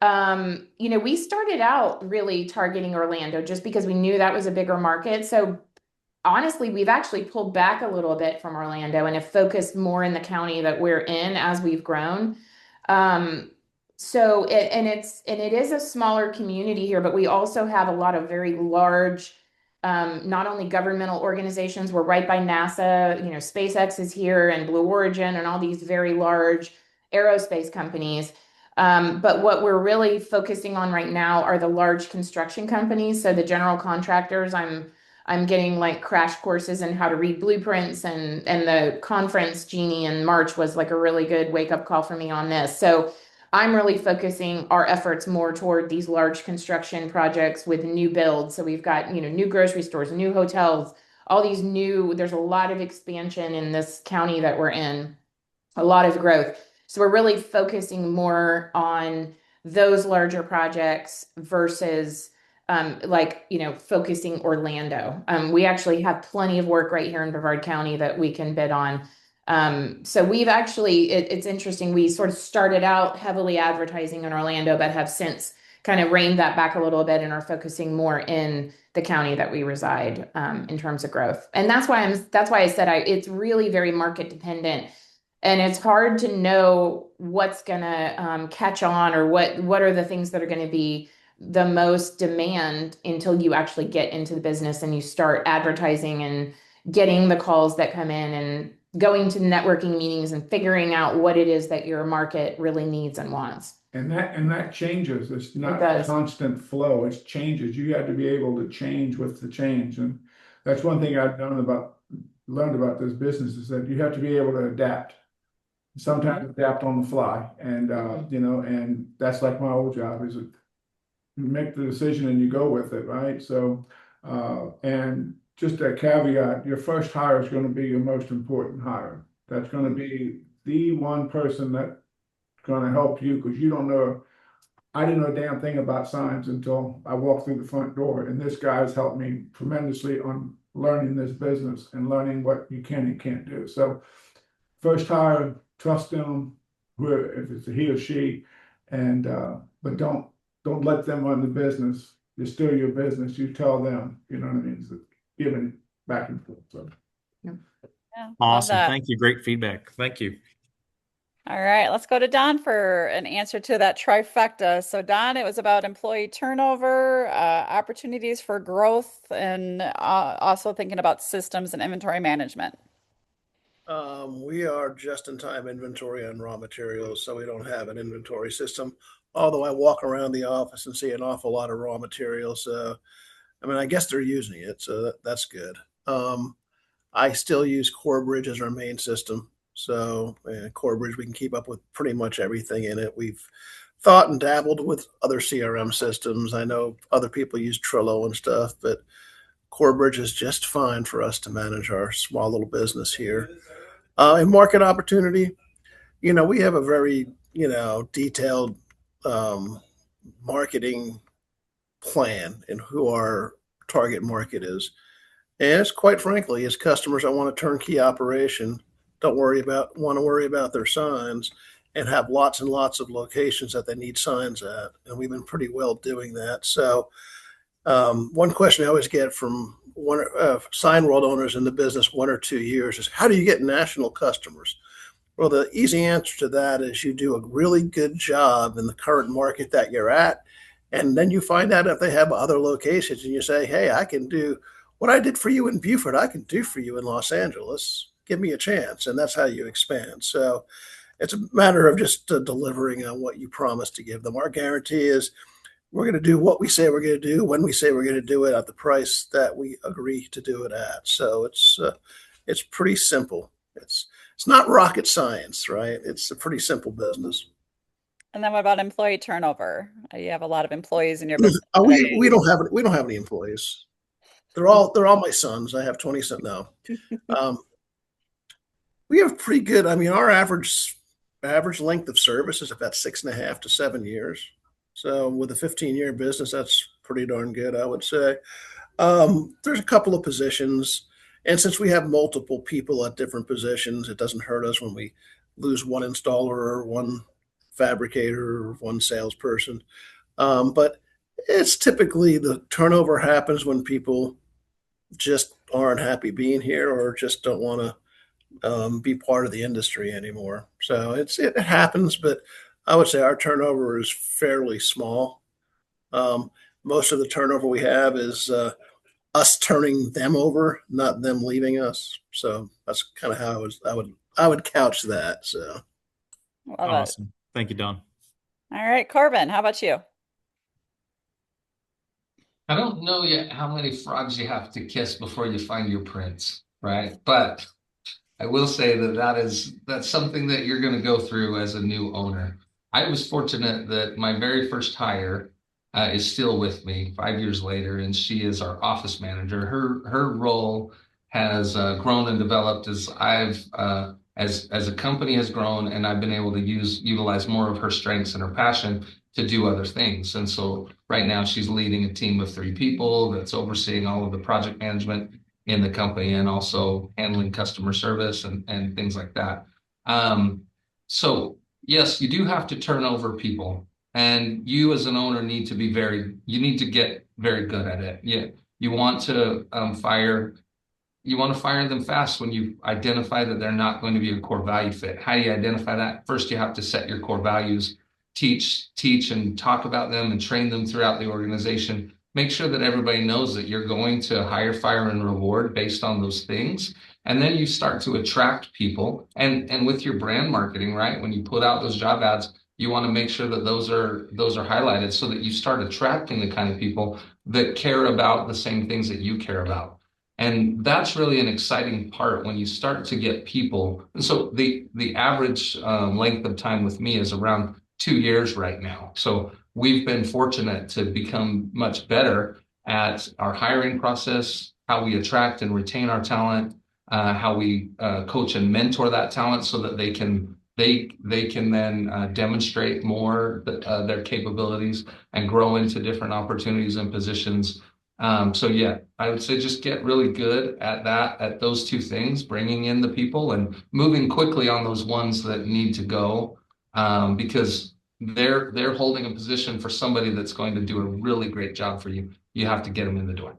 we started out really targeting Orlando just because we knew that was a bigger market. So honestly, we've actually pulled back a little bit from Orlando and have focused more in the county that we're in as we've grown. It is a smaller community here, but we also have a lot of very large, not only governmental organizations. We're right by NASA, SpaceX is here, and Blue Origin, and all these very large aerospace companies. But what we're really focusing on right now are the large construction companies. So the general contractors, I'm getting like crash courses in how to read blueprints, and the conference, Jeannie, in March was like a really good wake up call for me on this. So I'm really focusing our efforts more toward these large construction projects with new builds. So we've got, new grocery stores, new hotels, there's a lot of expansion in this county that we're in, a lot of growth. So we're really focusing more on those larger projects versus focusing Orlando. We actually have plenty of work right here in Brevard County that we can bid on. So we've actually, it's interesting. We sort of started out heavily advertising in Orlando, but have since kind of reined that back a little bit and are focusing more in the county that we reside, in terms of growth. And that's why I said it's really very market dependent. And it's hard to know what's going to catch on, or what are the things that are going to be the most demand until you actually get into the business and you start advertising and getting the calls that come in and going to networking meetings and figuring out what it is that your market really needs and wants. And that changes. It's not It a constant flow. It changes. You have to be able to change with the change. And that's one thing I've learned about this business, is that you have to be able to adapt. Sometimes adapt on the fly. And and that's like my old job, is you make the decision and you go with it, right? So and just a caveat, your first hire is going to be your most important hire. That's going to be the one person that's going to help you, because you don't know. I didn't know a damn thing about signs until I walked through the front door, and this guy has helped me tremendously on learning this business and learning what you can and can't do. So first hire, trust them, if it's a he or she, and but don't let them run the business. It's still your business. You tell them, you know what I mean? So giving back and forth. So. Yeah, Awesome. Thank you. Great feedback. Thank you. All right, let's go to Don for an answer to that trifecta. So Don, it was about employee turnover, opportunities for growth, and also thinking about systems and inventory management. We are just-in-time inventory on raw materials, so we don't have an inventory system. Although I walk around the office and see an awful lot of raw materials. I guess they're using it, so that's good. I still use CoreBridge as our main system. So CoreBridge, we can keep up with pretty much everything in it. We've thought and dabbled with other CRM systems. I know other people use Trello and stuff, but CoreBridge is just fine for us to manage our small little business here. In market opportunity, we have a very, detailed marketing plan in who our target market is. And it's quite frankly, as customers that want a turnkey operation, want to worry about their signs, and have lots and lots of locations that they need signs at. And we've been pretty well doing that. So one question I always get from Signworld owners in the business 1 or 2 years is, how do you get national customers? Well, the easy answer to that is you do a really good job in the current market that you're at. And then you find out if they have other locations, and you say, hey, I can do what I did for you in Beaufort, I can do for you in Los Angeles. Give me a chance. And that's how you expand. So it's a matter of just delivering on what you promised to give them. Our guarantee is we're going to do what we say we're going to do when we say we're going to do it at the price that we agree to do it at. So it's pretty simple. It's not rocket science, right? It's a pretty simple business. And then what about employee turnover? You have a lot of employees in your business Oh, today. we don't have any employees. They're all my sons. I have 20 sons now. We have pretty good. I mean, our average length of service is about 6.5 to 7 years. So with a 15-year business, that's pretty darn good, I would say. There's a couple of positions, and since we have multiple people at different positions, it doesn't hurt us when we lose one installer or one fabricator or one salesperson. But it's typically the turnover happens when people just aren't happy being here or just don't want to be part of the industry anymore. So it happens, but I would say our turnover is fairly small. Um, Most of the turnover we have is us turning them over, not them leaving us. So that's kind of how I would couch that. So Love it. Awesome. Thank you, Don. All right, Corbin, how about you? I don't know yet how many frogs you have to kiss before you find your prince, right? But I will say that's something that you're going to go through as a new owner. I was fortunate that my very first hire is still with me 5 years later, and she is our office manager. Her role has grown and developed as I've as a company has grown, and I've been able to utilize more of her strengths and her passion to do other things. And so right now she's leading a team of 3 people that's overseeing all of the project management in the company and also handling customer service and things like that. So yes, you do have to turn over people, and you as an owner need to you need to get very good at it. Yeah, you want to you want to fire them fast when you identify that they're not going to be a core value fit. How do you identify that? First, you have to set your core values, teach and talk about them and train them throughout the organization. Make sure that everybody knows that you're going to hire, fire, and reward based on those things. And then you start to attract people. And with your brand marketing, right? When you put out those job ads, you want to make sure that those are highlighted so that you start attracting the kind of people that care about the same things that you care about. And that's really an exciting part when you start to get people. And so the average length of time with me is around 2 years right now. So we've been fortunate to become much better at our hiring process, how we attract and retain our talent, how we coach and mentor that talent so that they can then demonstrate more their capabilities and grow into different opportunities and positions. So yeah, I would say just get really good at those 2 things, bringing in the people and moving quickly on those ones that need to go, because they're holding a position for somebody that's going to do a really great job for you. You have to get them in the door.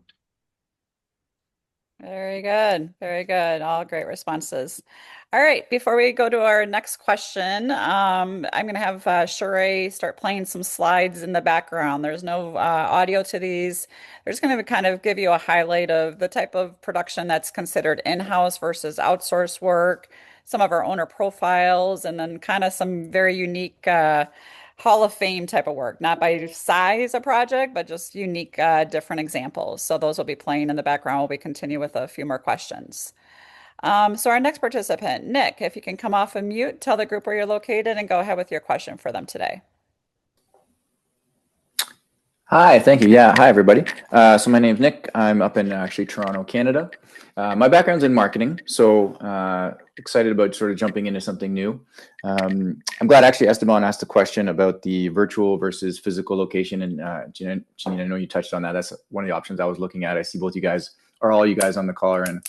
Very good. Very good. All great responses. All right. Before we go to our next question, I'm going to have Sheree start playing some slides in the background. There's no audio to these. They're just going to kind of give you a highlight of the type of production that's considered in-house versus outsourced work, some of our owner profiles, and then kind of some very unique Hall of Fame type of work, not by size of project, but just unique, different examples. So those will be playing in the background while we continue with a few more questions. So our next participant, Nick, if you can come off of mute, tell the group where you're located and go ahead with your question for them today. Hi, thank you. Yeah, hi everybody. So my name's Nick. I'm up in actually Toronto, Canada. My background's in marketing, so excited about sort of jumping into something new. I'm glad actually Esteban asked a question about the virtual versus physical location, and Janine, I know you touched on that. That's one of the options I was looking at. I see both you guys, or all you guys on the call, are in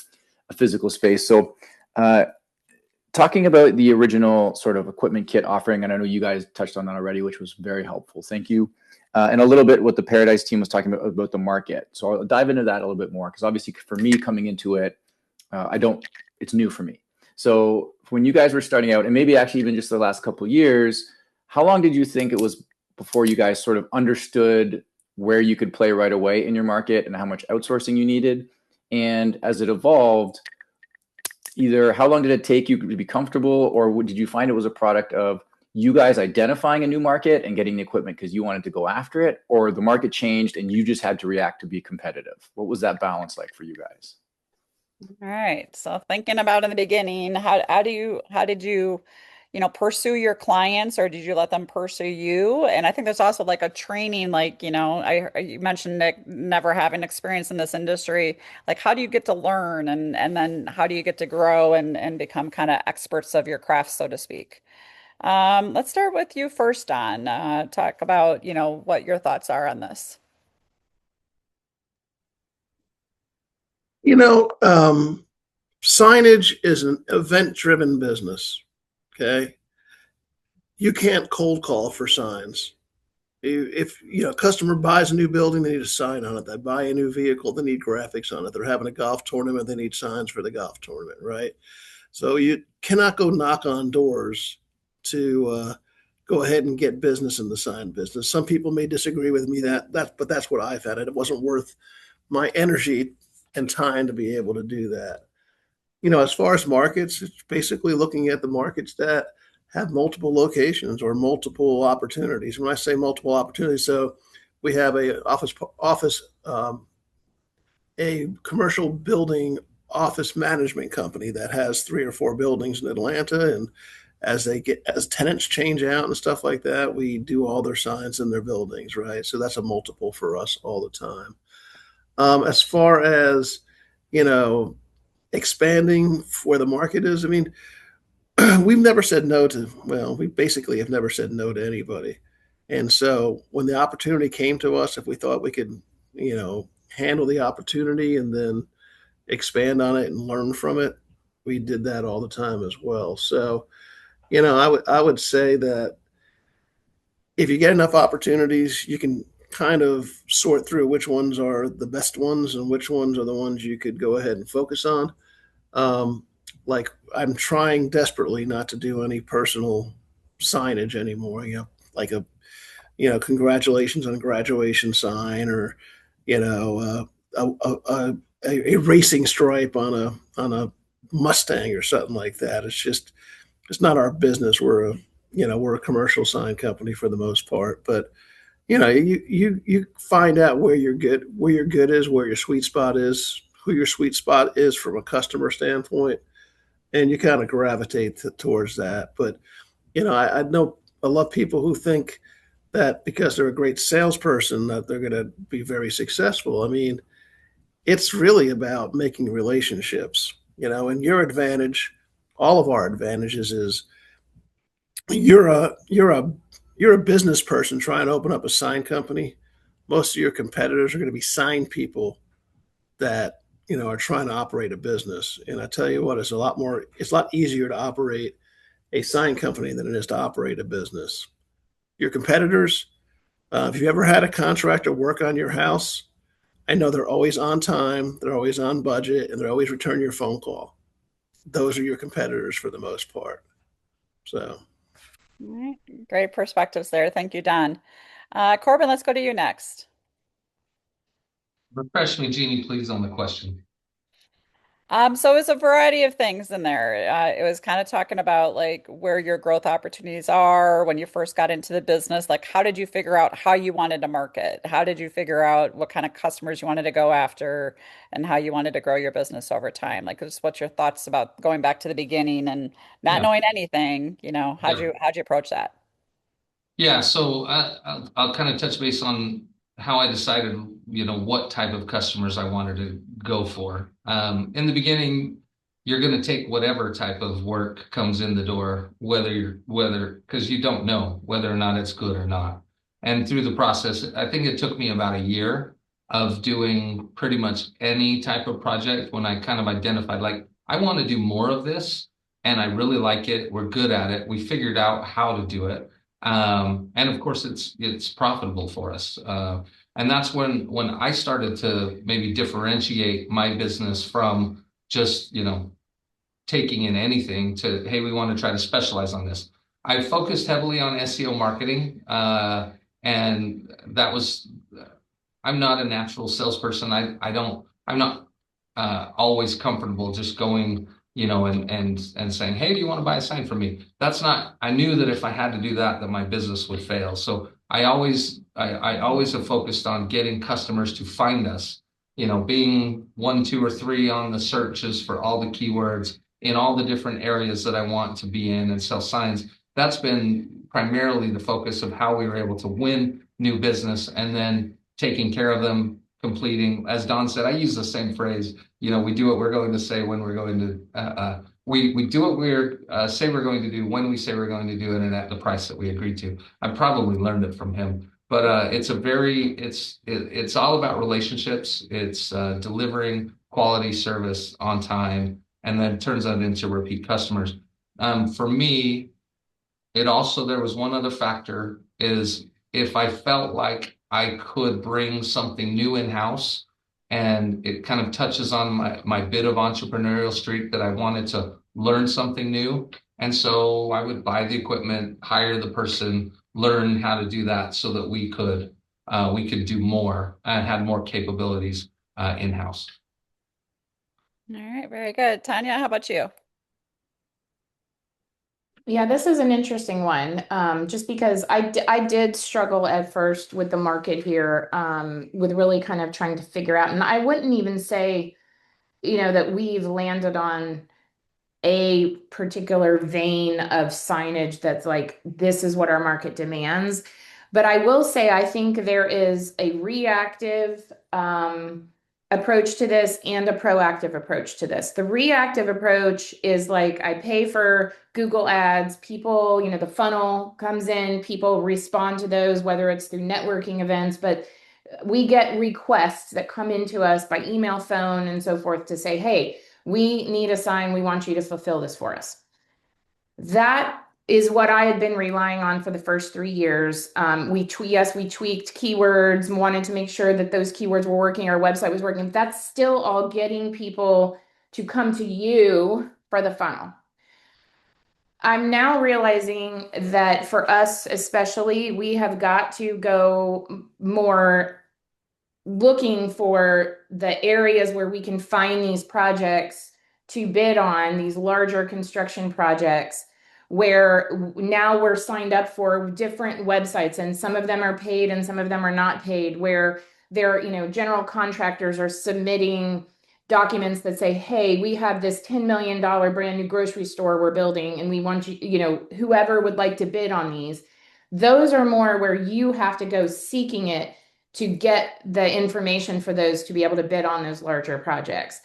a physical space. So talking about the original sort of equipment kit offering, and I know you guys touched on that already, which was very helpful. Thank you. And a little bit what the Paradise team was talking about the market. So I'll dive into that a little bit more, because obviously for me coming into it, it's new for me. So when you guys were starting out, and maybe actually even just the last couple of years, how long did you think it was before you guys sort of understood where you could play right away in your market and how much outsourcing you needed? And as it evolved, either how long did it take you to be comfortable, or did you find it was a product of you guys identifying a new market and getting the equipment because you wanted to go after it, or the market changed and you just had to react to be competitive? What was that balance like for you guys? All right. So thinking about in the beginning, how did you pursue your clients, or did you let them pursue you? And I think there's also like a training, like, you mentioned Nick never having experience in this industry. Like, how do you get to learn, and then how do you get to grow and become kind of experts of your craft, so to speak? Let's start with you first, Don. Talk about, what your thoughts are on this. You know, signage is an event-driven business. Okay, you can't cold call for signs. If a customer buys a new building, they need a sign on it. They buy a new vehicle, they need graphics on it. They're having a golf tournament, they need signs for the golf tournament, right? So you cannot go knock on doors to go ahead and get business in the sign business. Some people may disagree with me but that's what I've had. It wasn't worth my energy and time to be able to do that. As far as markets, it's basically looking at the markets that have multiple locations or multiple opportunities. When I say multiple opportunities, so we have a commercial building office management company that has 3 or 4 buildings in Atlanta, and as tenants change out and stuff like that, we do all their signs in their buildings, right? So that's a multiple for us all the time. As far as you know expanding where the market is, I mean, we've never said no to, well, we basically have never said no to anybody. And so when the opportunity came to us, if we thought we could, handle the opportunity and then expand on it and learn from it, we did that all the time as well. So, I would say that if you get enough opportunities, you can kind of sort through which ones are the best ones and which ones are the ones you could go ahead and focus on. Um, like I'm trying desperately not to do any personal signage anymore. Like congratulations on a graduation sign, or a racing stripe on a Mustang or something like that. It's not our business. We're a commercial sign company for the most part, but you find out where your good is, where your sweet spot is, who your sweet spot is from a customer standpoint, and you kind of gravitate towards that. But I know a lot of people who think that because they're a great salesperson that they're going to be very successful. I mean, it's really about making relationships. And your advantage, all of our advantages, is you're a business person trying to open up a sign company. Most of your competitors are going to be sign people that are trying to operate a business. And I tell you what, it's a lot easier to operate a sign company than it is to operate a business. Your competitors, if you ever had a contractor work on your house, I know they're always on time, they're always on budget, and they're always return your phone call. Those are your competitors for the most part. So, All right. Great perspectives there. Thank you, Don. Corbin, let's go to you next. Refresh me, Jeannie, please, on the question. So it's a variety of things in there. It was kind of talking about like where your growth opportunities are when you first got into the business. Like, how did you figure out how you wanted to market? How did you figure out what kind of customers you wanted to go after and how you wanted to grow your business over time? Like, just what's your thoughts about going back to the beginning and not Yeah. knowing anything? How'd you approach that? Yeah, so I'll kind of touch base on how I decided, what type of customers I wanted to go for. In the beginning, you're going to take whatever type of work comes in the door, because you don't know whether or not it's good or not. And through the process, I think it took me about a year of doing pretty much any type of project when I kind of identified, like, I want to do more of this, and I really like it. We're good at it. We figured out how to do it. And of course, it's profitable for us. And that's when I started to maybe differentiate my business from just, taking in anything to, hey, we want to try to specialize on this. I focused heavily on SEO marketing, and that was, I'm not a natural salesperson. I'm not always comfortable just going, and saying, hey, do you want to buy a sign from me? I knew that if I had to do that my business would fail. So I always have focused on getting customers to find us, being 1, 2, or 3 on the searches for all the keywords, in all the different areas that I want to be in and sell signs. That's been primarily the focus of how we were able to win new business and then taking care of them, completing. As Don said, I use the same phrase. We do what we're going to say when we're going to. We do what we're say we're going to do when we say we're going to do it and at the price that we agreed to. I probably learned it from him, but it's all about relationships. It's delivering quality service on time, and then turns that into repeat customers. For me, there was one other factor is if I felt like I could bring something new in-house and it kind of touches on my bit of entrepreneurial streak that I wanted to learn something new. And so I would buy the equipment, hire the person, learn how to do that so that we could do more and had more capabilities in-house. All right, very good. Tanya, how about you? Yeah, this is an interesting one, just because I did struggle at first with the market here, with really kind of trying to figure out, and I wouldn't even say, that we've landed on a particular vein of signage that's like, this is what our market demands. But I will say, I think there is a reactive approach to this and a proactive approach to this. The reactive approach is like, I pay for Google ads, people, the funnel comes in, people respond to those, whether it's through networking events, but we get requests that come into us by email, phone, and so forth to say, hey, we need a sign. We want you to fulfill this for us. That is what I had been relying on for the first 3 years. We tweaked keywords, wanted to make sure that those keywords were working, our website was working. That's still all getting people to come to you for the funnel. I'm now realizing that for us, especially, we have got to go more looking for the areas where we can find these projects to bid on, these larger construction projects, where now we're signed up for different websites, and some of them are paid and some of them are not paid, where they're, general contractors are submitting documents that say, hey, we have this $10 million brand new grocery store we're building, and we want you, whoever would like to bid on these. Those are more where you have to go seeking it to get the information for those to be able to bid on those larger projects.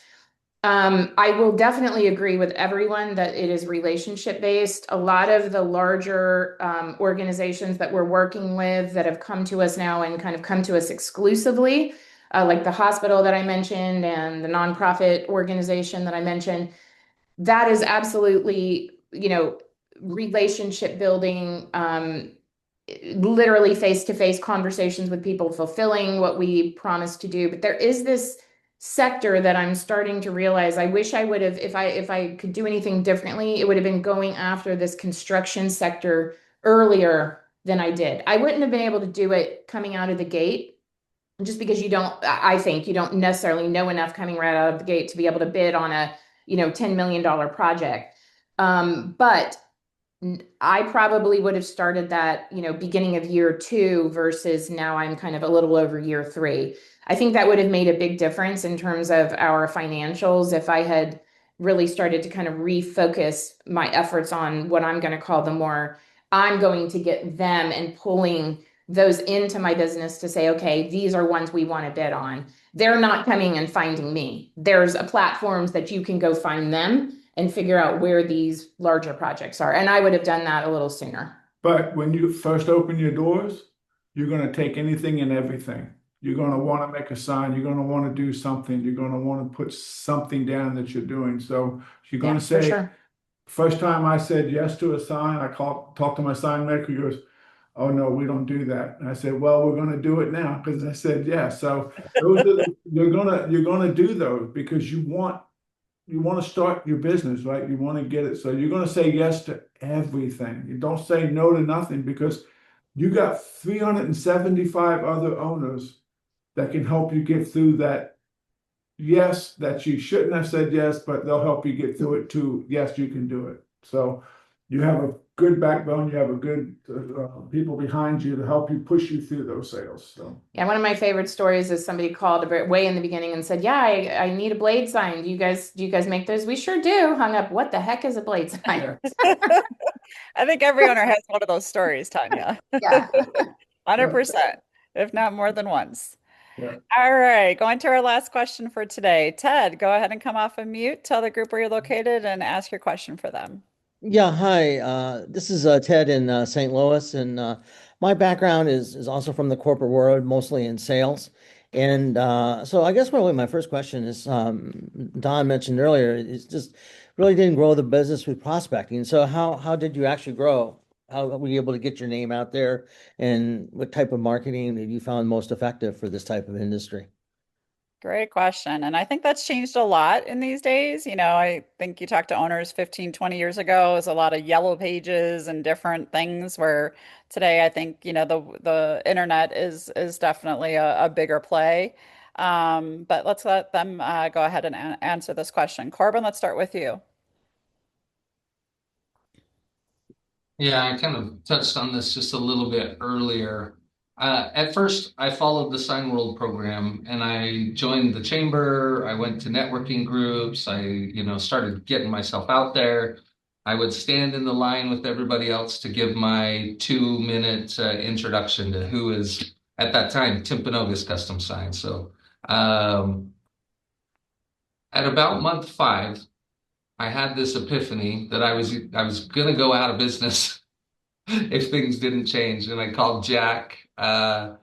I will definitely agree with everyone that it is relationship based. A lot of the larger organizations that we're working with that have come to us now and kind of come to us exclusively, like the hospital that I mentioned and the nonprofit organization that I mentioned, that is absolutely, relationship building, literally face-to-face conversations with people, fulfilling what we promised to do. But there is this sector that I'm starting to realize I wish I would have, if I could do anything differently, it would have been going after this construction sector earlier than I did. I wouldn't have been able to do it coming out of the gate, just because I think you don't necessarily know enough coming right out of the gate to be able to bid on a, $10 million project. But I probably would have started that, beginning of year 2 versus now I'm kind of a little over year 3. I think that would have made a big difference in terms of our financials if I had really started to kind of refocus my efforts on what I'm going to call I'm going to get them and pulling those into my business to say, okay, these are ones we want to bid on. They're not coming and finding me. There's platforms that you can go find them and figure out where these larger projects are. And I would have done that a little sooner. But when you first open your doors, you're going to take anything and everything. You're going to want to make a sign. You're going to want to do something. You're going to want to put something down that you're doing. So you're going to say, sure. First time I said yes to a sign, I talked to my sign maker. He goes, oh no, we don't do that. And I said, well, we're going to do it now because I said yes. So you're gonna do those because you want to start your business, right? You want to get it. So you're going to say yes to everything. You don't say no to nothing because you got 375 other owners that can help you get through that yes, that you shouldn't have said yes, but they'll help you get through it too. Yes, you can do it. So you have a good backbone, you have a good people behind you to help you push you through those sales. So Yeah, one of my favorite stories is somebody called way in the beginning and said, "Yeah, I need a blade sign. Do you guys make those?" "We sure do." Hung up. "What the heck is a blade sign?" I think every owner has one of those stories, Tanya. Yeah. 100%, if not more than once. yeah. All right, going to our last question for today. Ted, go ahead and come off of mute, tell the group where you're located, and ask your question for them. Yeah, hi. This is Ted in St. Louis, and my background is also from the corporate world, mostly in sales. And so I guess really my first question is, Don mentioned earlier, is just really didn't grow the business with prospecting. So how did you actually grow? How were you able to get your name out there, and what type of marketing have you found most effective for this type of industry? Great question. And I think that's changed a lot in these days. I think you talked to owners 15, 20 years ago, it was a lot of yellow pages and different things where today I think, the internet is definitely a bigger play. But let's let them go ahead and answer this question. Corbin, let's start with you. Yeah, I kind of touched on this just a little bit earlier. At first, I followed the Signworld program and I joined the chamber. I went to networking groups. I started getting myself out there. I would stand in the line with everybody else to give my 2-minute introduction to who is, at that time, Timpanogos Custom Signs. So, at about month 5, I had this epiphany that I was gonna go out of business if things didn't change. And I called Jack and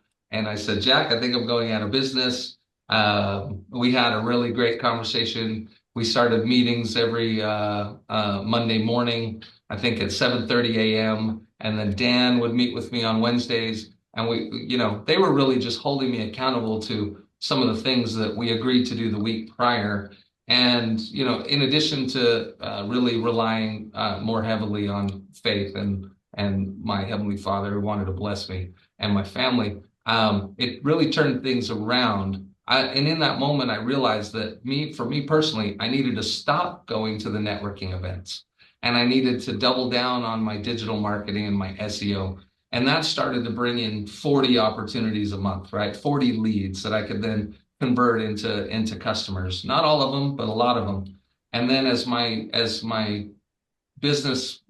I said, "Jack, I think I'm going out of business." We had a really great conversation. We started meetings every Monday morning, I think at 7:30 a.m. And then Dan would meet with me on Wednesdays. And they were really just holding me accountable to some of the things that we agreed to do the week prior. And, in addition to really relying more heavily on faith and my Heavenly Father who wanted to bless me and my family, it really turned things around. And in that moment, I realized that for me personally, I needed to stop going to the networking events and I needed to double down on my digital marketing and my SEO. And that started to bring in 40 opportunities a month, right? 40 leads that I could then convert into customers. Not all of them, but a lot of them. And then as my business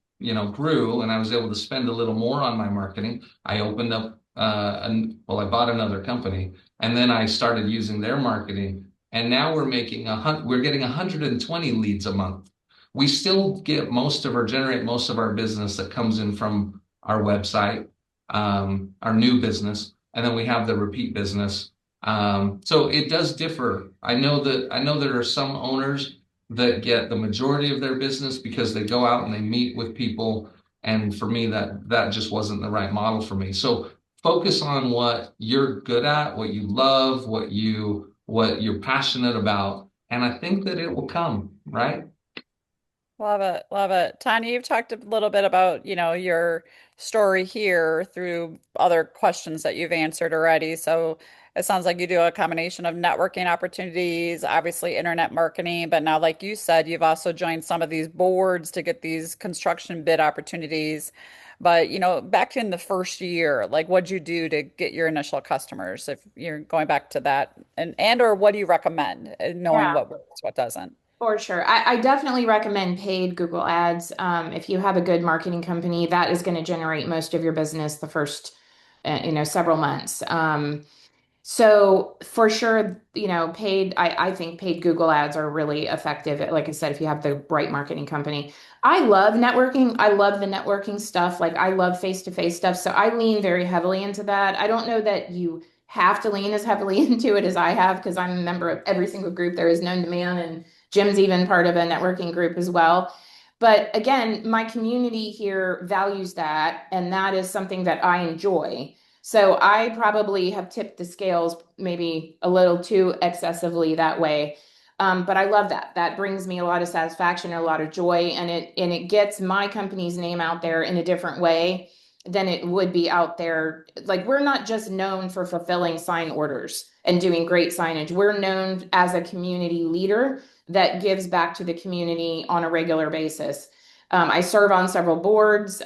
grew and I was able to spend a little more on my marketing, I opened up I bought another company and then I started using their marketing. And now we're getting 120 leads a month. We still generate most of our business that comes in from our website, our new business, and then we have the repeat business. So it does differ. I know there are some owners that get the majority of their business because they go out and they meet with people. And for me, that just wasn't the right model for me. So focus on what you're good at, what you love, what you're passionate about. And I think that it will come, right? Love it. Love it. Tanya, you've talked a little bit about, your story here through other questions that you've answered already. So it sounds like you do a combination of networking opportunities, obviously internet marketing, but now, like you said, you've also joined some of these boards to get these construction bid opportunities. But, back in the first year, like what'd you do to get your initial customers? If you're going back to that or what do you recommend, knowing Yeah. what works, what doesn't? For sure. I definitely recommend paid Google ads. If you have a good marketing company, that is going to generate most of your business the first, several months. So for sure, I think paid Google ads are really effective. Like I said, if you have the right marketing company. I love networking. I love the networking stuff. Like I love face-to-face stuff. So I lean very heavily into that. I don't know that you have to lean as heavily into it as I have because I'm a member of every single group there is known to man, and Jim's even part of a networking group as well. But again, my community here values that, and that is something that I enjoy. So I probably have tipped the scales maybe a little too excessively that way. But I love that. That brings me a lot of satisfaction and a lot of joy, and it gets my company's name out there in a different way than it would be out there. Like we're not just known for fulfilling sign orders and doing great signage. We're known as a community leader that gives back to the community on a regular basis. I serve on several boards.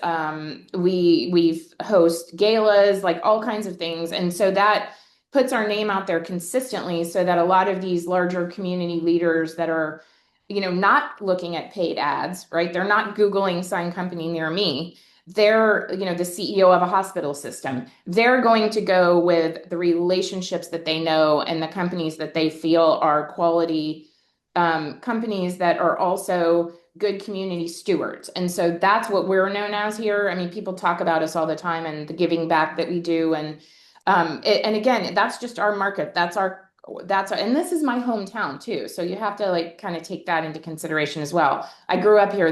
We host galas, like all kinds of things. And so that puts our name out there consistently so that a lot of these larger community leaders that are, not looking at paid ads, right? They're not Googling sign company near me. They're, the CEO of a hospital system. They're going to go with the relationships that they know and the companies that they feel are quality companies that are also good community stewards. And so that's what we're known as here. I mean, people talk about us all the time and the giving back that we do. And again, that's just our market. And this is my hometown too. So you have to like kind of take that into consideration as well. I grew up here.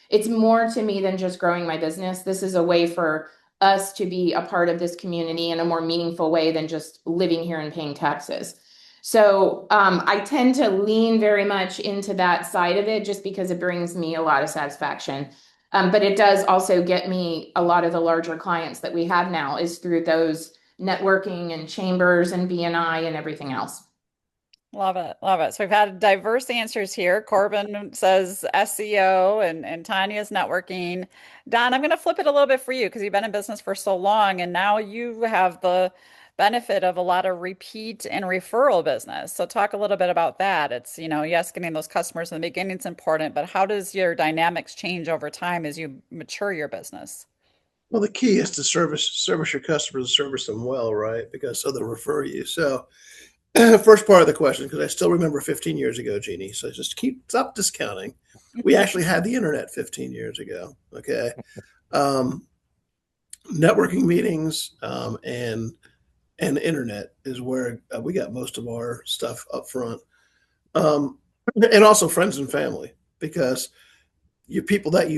It's more to me than just growing my business. This is a way for us to be a part of this community in a more meaningful way than just living here and paying taxes. So I tend to lean very much into that side of it just because it brings me a lot of satisfaction. But it does also get me a lot of the larger clients that we have now is through those networking and chambers and BNI and everything else. Love it. Love it. So we've had diverse answers here. Corbin says SEO and Tanya's networking. Don, I'm going to flip it a little bit for you because you've been in business for so long and now you have the benefit of a lot of repeat and referral business. So talk a little bit about that. It's, yes, getting those customers in the beginning is important, but how does your dynamics change over time as you mature your business? Well, the key is to service your customers and service them well, right? Because so they'll refer you. So first part of the question, because I still remember 15 years ago, Jeannie. So just stop discounting. We actually had the internet 15 years ago. Okay. Um, Networking meetings and internet is where we got most of our stuff up front. Um, and also friends and family, because your people that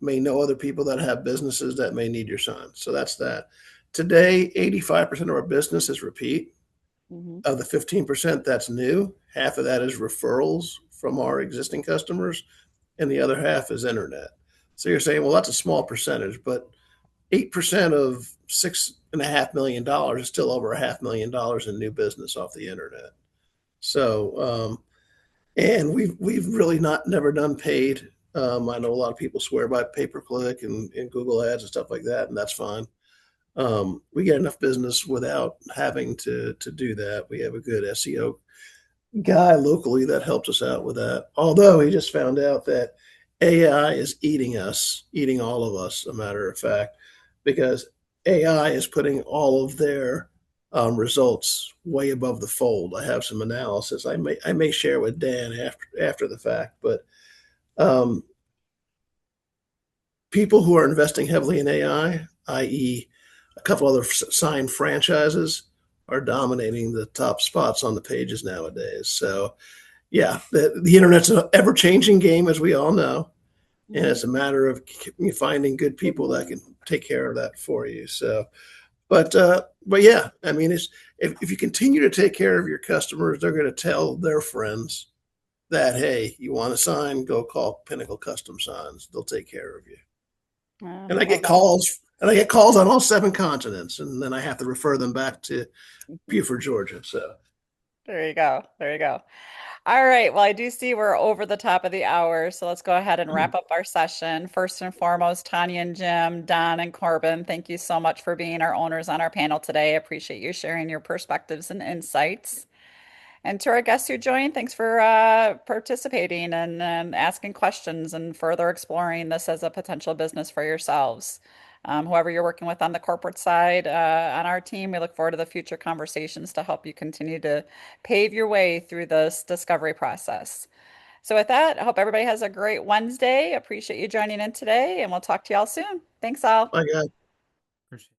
may know other people that have businesses that may need your sign. So that's that. Today, 85% of our business is repeat. Mhm. Of the 15% that's new, half of that is referrals from our existing customers, and the other half is internet. So you're saying, well, that's a small percentage, but 8% of $6.5 million is still over $500,000 in new business off the internet. So, and we've really never done paid. I know a lot of people swear by pay per click and Google ads and stuff like that, and that's fine. We get enough business without having to do that. We have a good SEO guy locally that helps us out with that. Although he just found out that AI is eating all of us, a matter of fact, because AI is putting all of their results way above the fold. I have some analysis I may share with Dan after the fact, but um, people who are investing heavily in AI, i.e., a couple other sign franchises, are dominating the top spots on the pages nowadays. So, yeah, the internet's an ever changing game, as we all know. And it's a matter of finding good people that can take care of that for you. So, but yeah, I mean, if you continue to take care of your customers, they're going to tell their friends that, hey, you want a sign, go call Pinnacle Custom Signs. They'll take care of you. And I Love get that. calls on all 7 continents, and then I have to refer them back to Buford, Georgia. So There you go. There you go. All right. Well, I do see we're over the top of the hour, so let's go ahead and wrap up our session. First and foremost, Tanya and Jim, Don and Corbin, thank you so much for being our owners on our panel today. I appreciate you sharing your perspectives and insights. And to our guests who joined, thanks for participating and asking questions and further exploring this as a potential business for yourselves. Whoever you're working with on the corporate side, on our team, we look forward to the future conversations to help you continue to pave your way through this discovery process. So with that, I hope everybody has a great Wednesday. Appreciate you joining in today, and we'll talk to y'all soon. Thanks all. I got Appreciate